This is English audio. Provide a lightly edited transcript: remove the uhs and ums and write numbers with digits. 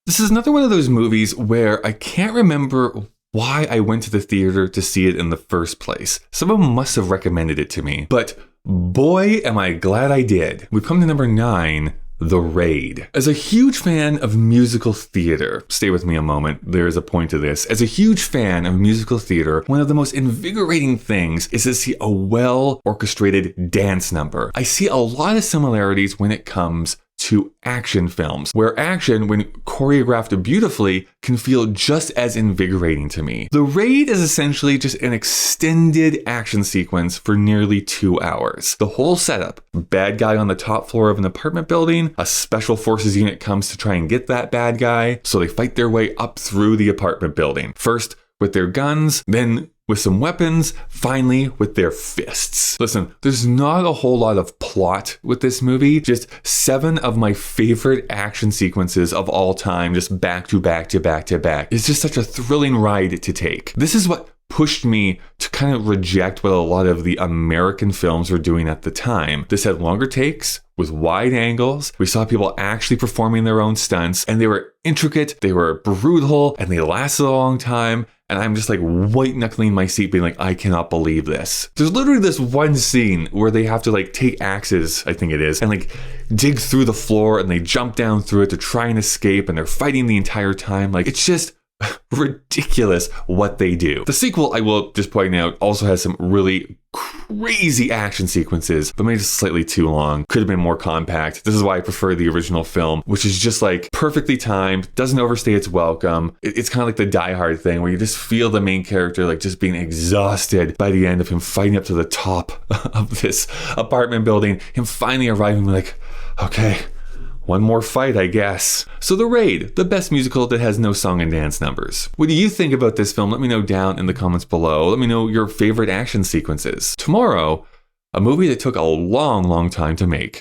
This is another one of those movies where I can't remember why I went to the theater to see it in the first place. Someone must have recommended it to me, but boy, am I glad I did. We've come to number 9, The Raid. As a huge fan of musical theater, stay with me a moment, there is a point to this. As a huge fan of musical theater, one of the most invigorating things is to see a well-orchestrated dance number. I see a lot of similarities when it comes to action films, where action, when choreographed beautifully, can feel just as invigorating to me. The Raid is essentially just an extended action sequence for nearly 2 hours. The whole setup, bad guy on the top floor of an apartment building, a special forces unit comes to try and get that bad guy, so they fight their way up through the apartment building. First with their guns, then with some weapons, finally with their fists. Listen, there's not a whole lot of plot with this movie, just 7 of my favorite action sequences of all time, just back to back to back to back. It's just such a thrilling ride to take. This is what pushed me to kind of reject what a lot of the American films were doing at the time. This had longer takes with wide angles. We saw people actually performing their own stunts, and they were intricate, they were brutal, and they lasted a long time. And I'm just like white knuckling my seat being like, I cannot believe this. There's literally this one scene where they have to like take axes, I think it is, and like dig through the floor, and they jump down through it to try and escape, and they're fighting the entire time. Like, it's just ridiculous what they do. The sequel, I will just point out, also has some really crazy action sequences, but maybe just slightly too long. Could have been more compact. This is why I prefer the original film, which is just like perfectly timed, doesn't overstay its welcome. It's kind of like the Die Hard thing where you just feel the main character like just being exhausted by the end of him fighting up to the top of this apartment building, him finally arriving like, okay, one more fight, I guess. So The Raid, the best musical that has no song and dance numbers. What do you think about this film? Let me know down in the comments below. Let me know your favorite action sequences. Tomorrow, a movie that took a long, long time to make.